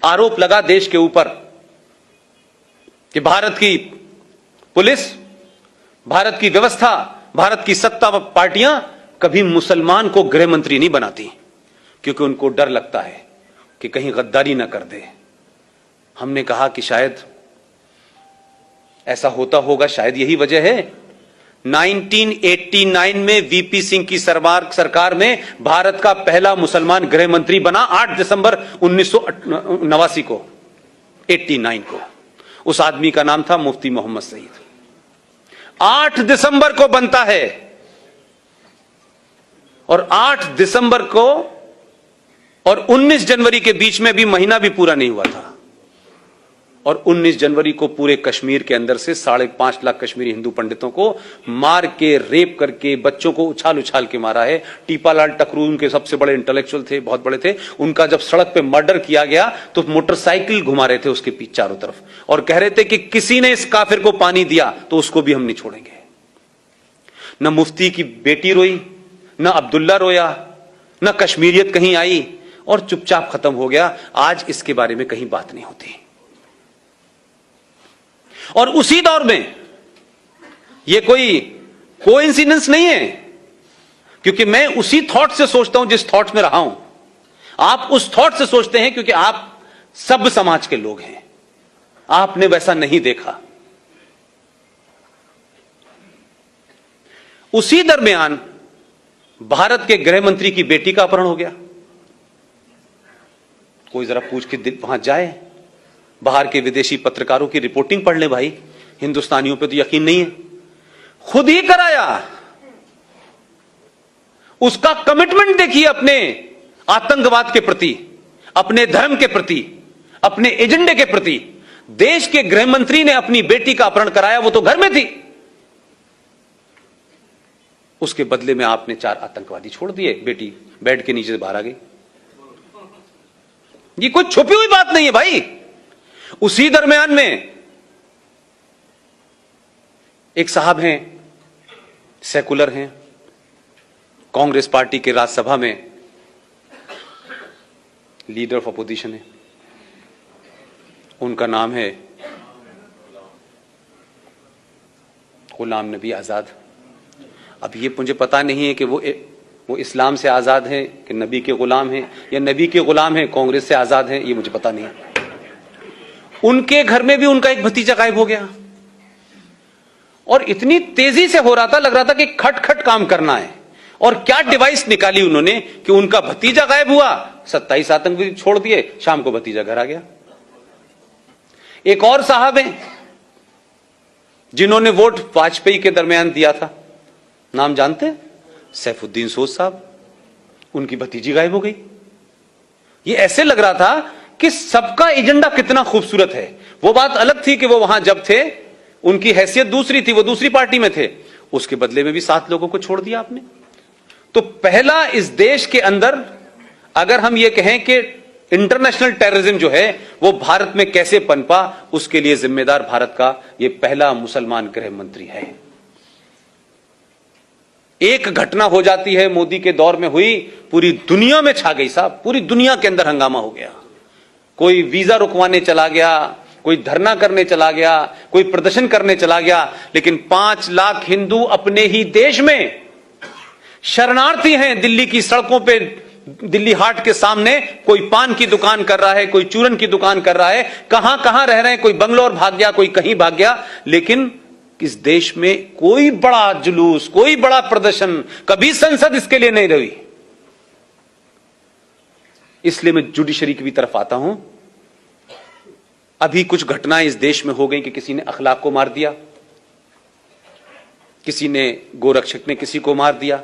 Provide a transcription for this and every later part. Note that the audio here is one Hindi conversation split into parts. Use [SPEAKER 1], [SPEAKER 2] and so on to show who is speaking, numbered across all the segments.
[SPEAKER 1] आरोप लगा देश के ऊपर कि भारत की पुलिस, भारत की व्यवस्था, भारत की सत्ता पार्टियां कभी मुसलमान को गृह मंत्री नहीं बनाती, क्योंकि उनको डर लगता है कि कहीं गद्दारी ना कर दे। हमने कहा कि शायद ऐसा होता होगा, शायद यही वजह है 1989 में वीपी सिंह की सरकार में भारत का पहला मुसलमान गृह मंत्री बना 8 दिसंबर 1989 को, 89 को। उस आदमी का नाम था मुफ्ती मोहम्मद सईद। 8 दिसंबर को बनता है और 8 दिसंबर को और 19 जनवरी के बीच में भी महीना भी पूरा नहीं हुआ था, और 19 जनवरी को पूरे कश्मीर के अंदर से 5.5 लाख कश्मीरी हिंदू पंडितों को मार के, रेप करके, बच्चों को उछाल उछाल के मारा है। टीपालाल टकरू उनके सबसे बड़े इंटेलेक्चुअल थे, बहुत बड़े थे। उनका जब सड़क पे मर्डर किया गया तो मोटरसाइकिल घुमा रहे थे उसके पीछे चारों तरफ, और कह रहे थे कि किसी ने इस काफिर को पानी दिया तो उसको भी हम नहीं छोड़ेंगे। न मुफ्ती की बेटी रोई, न अब्दुल्ला रोया, न कश्मीरियत कहीं आई, और चुपचाप खत्म हो गया। आज इसके बारे में कहीं बात नहीं होती। और उसी दौर में यह कोई कोइंसिडेंस नहीं है, क्योंकि मैं उसी थॉट से सोचता हूं जिस थॉट में रहा हूं। आप उस थॉट से सोचते हैं क्योंकि आप सब समाज के लोग हैं, आपने वैसा नहीं देखा। उसी दरमियान भारत के गृह मंत्री की बेटी का अपहरण हो गया। कोई जरा पूछ के वहां जाए, बाहर के विदेशी पत्रकारों की रिपोर्टिंग पढ़ ले भाई, हिंदुस्तानियों पे तो यकीन नहीं है। खुद ही कराया। उसका कमिटमेंट देखिए अपने आतंकवाद के प्रति, अपने धर्म के प्रति, अपने एजेंडे के प्रति। देश के गृह मंत्री ने अपनी बेटी का अपहरण कराया, वो तो घर में थी। उसके बदले में आपने 4 आतंकवादी छोड़ दिए, बेटी बेड के नीचे से बाहर आ गई। ये कोई छुपी हुई बात नहीं है भाई। उसी दरमियान में एक साहब हैं, सेकुलर हैं, कांग्रेस पार्टी के राज्यसभा में लीडर ऑफ अपोजिशन है, उनका नाम है गुलाम नबी आजाद। अब ये मुझे पता नहीं है कि वो इस्लाम से आजाद हैं कि नबी के गुलाम हैं, या नबी के गुलाम हैं कांग्रेस से आजाद हैं, ये मुझे पता नहीं है। उनके घर में भी उनका एक भतीजा गायब हो गया, और इतनी तेजी से हो रहा था, लग रहा था कि खट खट काम करना है। और क्या डिवाइस निकाली उन्होंने कि उनका भतीजा गायब हुआ, 27 आतंकवादी छोड़ दिए, शाम को भतीजा घर आ गया। एक और साहब हैं जिन्होंने वोट वाजपेयी के दरमियान दिया था, नाम जानते हैं? सैफुद्दीन सोज साहब। उनकी भतीजी गायब हो गई। ये ऐसे लग रहा था कि सबका एजेंडा कितना खूबसूरत है। वो बात अलग थी कि वो वहां जब थे उनकी हैसियत दूसरी थी, वो दूसरी पार्टी में थे। उसके बदले में भी 7 लोगों को छोड़ दिया आपने। तो पहला इस देश के अंदर अगर हम ये कहें कि इंटरनेशनल टेररिज्म जो है वो भारत में कैसे पनपा, उसके लिए जिम्मेदार भारत का ये पहला मुसलमान गृह मंत्री है। एक घटना हो जाती है, मोदी के दौर में हुई, पूरी दुनिया में छा गई साहब, पूरी दुनिया के अंदर हंगामा हो गया। कोई वीजा रुकवाने चला गया, कोई धरना करने चला गया, कोई प्रदर्शन करने चला गया, लेकिन 5 लाख हिंदू अपने ही देश में शरणार्थी हैं। दिल्ली की सड़कों पे, दिल्ली हाट के सामने कोई पान की दुकान कर रहा है, कोई चूरन की दुकान कर रहा है, कहां कहां रह रहे हैं, कोई बंगलोर भाग गया, कोई कहीं भाग गया। लेकिन इस देश में कोई बड़ा जुलूस, कोई बड़ा प्रदर्शन, कभी संसद इसके लिए नहीं रही। इसलिए मैं जुडिशरी की भी तरफ आता हूं। अभी कुछ घटनाएं इस देश में हो गई कि किसी ने अखलाक को मार दिया, किसी ने, गोरक्षक ने किसी को मार दिया।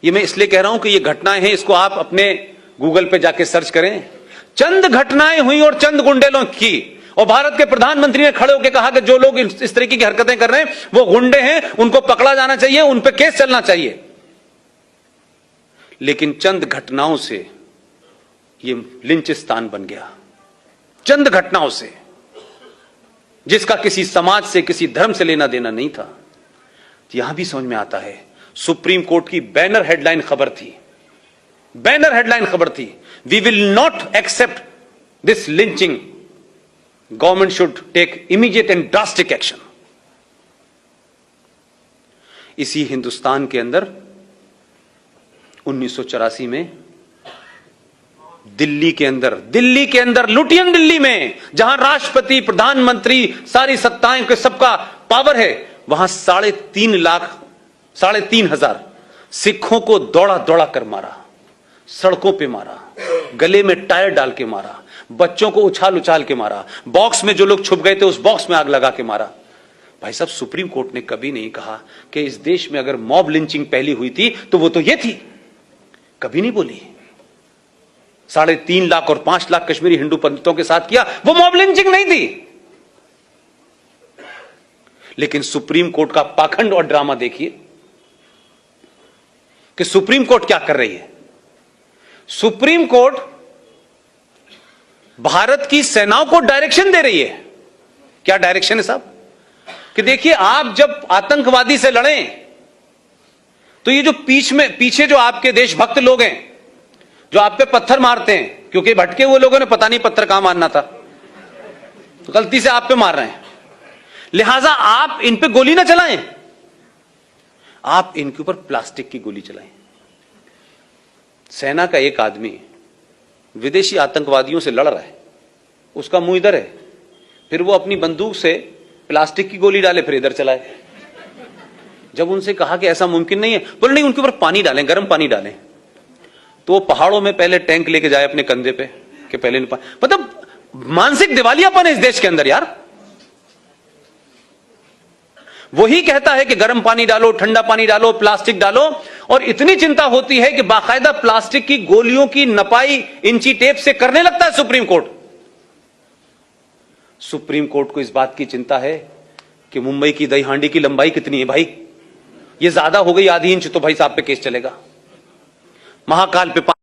[SPEAKER 1] ये मैं इसलिए कह रहा हूं कि ये घटनाएं हैं, इसको आप अपने गूगल पे जाके सर्च करें। चंद घटनाएं हुई और चंद गुंडेलों की, और भारत के प्रधानमंत्री ने खड़े होकर कहा कि जो लोग इस तरीके की हरकतें कर रहे हैं वो गुंडे हैं, उनको पकड़ा जाना चाहिए, उन पे केस चलना चाहिए। लेकिन चंद घटनाओं से ये लिंचिस्तान बन गया, चंद घटनाओं से, जिसका किसी समाज से, किसी धर्म से लेना देना नहीं था। यहां भी समझ में आता है, सुप्रीम कोर्ट की बैनर हेडलाइन खबर थी, बैनर हेडलाइन खबर थी, we will not accept this lynching government should take immediate and drastic action. इसी हिंदुस्तान के अंदर 1984 में दिल्ली के अंदर लुटियन दिल्ली में, जहां राष्ट्रपति, प्रधानमंत्री, सारी सत्ताएं के सबका पावर है, वहां 3,500 सिखों को दौड़ा दौड़ा कर मारा, सड़कों पे मारा, गले में टायर डाल के मारा, बच्चों को उछाल उछाल के मारा, बॉक्स में जो लोग छुप गए थे उस बॉक्स में आग लगा के मारा। भाई साहब, सुप्रीम कोर्ट ने कभी नहीं कहा कि इस देश में अगर मॉब लिंचिंग पहली हुई थी तो वो तो ये थी, कभी नहीं बोली। 3.5 लाख और 5 लाख कश्मीरी हिंदू पंडितों के साथ किया, वो मॉब लिंचिंग नहीं थी। लेकिन सुप्रीम कोर्ट का पाखंड और ड्रामा देखिए कि सुप्रीम कोर्ट क्या कर रही है। सुप्रीम कोर्ट भारत की सेनाओं को डायरेक्शन दे रही है। क्या डायरेक्शन है साहब? कि देखिए, आप जब आतंकवादी से लड़ें तो ये जो पीछे जो आपके देशभक्त लोग हैं, जो आप पे पत्थर मारते हैं, क्योंकि भटके हुए लोगों ने पता नहीं पत्थर कहां मारना था, तो गलती से आप पे मार रहे हैं, लिहाजा आप इन पे गोली ना चलाएं, आप इनके ऊपर प्लास्टिक की गोली चलाएं। सेना का एक आदमी विदेशी आतंकवादियों से लड़ रहा है, उसका मुंह इधर है, फिर वो अपनी बंदूक से प्लास्टिक की गोली डाले, फिर इधर चलाए। जब उनसे कहा कि ऐसा मुमकिन नहीं है, बोले नहीं, उनके ऊपर पानी डालें, गर्म पानी डालें। तो वो पहाड़ों में पहले टैंक लेके जाए अपने कंधे पे कि पहले मतलब मानसिक दिवालियापन है इस देश के अंदर यार। वही कहता है कि गर्म पानी डालो, ठंडा पानी डालो, प्लास्टिक डालो, और इतनी चिंता होती है कि बाकायदा प्लास्टिक की गोलियों की नपाई इंची टेप से करने लगता है सुप्रीम कोर्ट। सुप्रीम कोर्ट को इस बात की चिंता है कि मुंबई की दही हांडी की लंबाई कितनी है भाई, ये ज्यादा हो गई आधी इंच तो भाई साहब पे केस चलेगा। महाकाल पे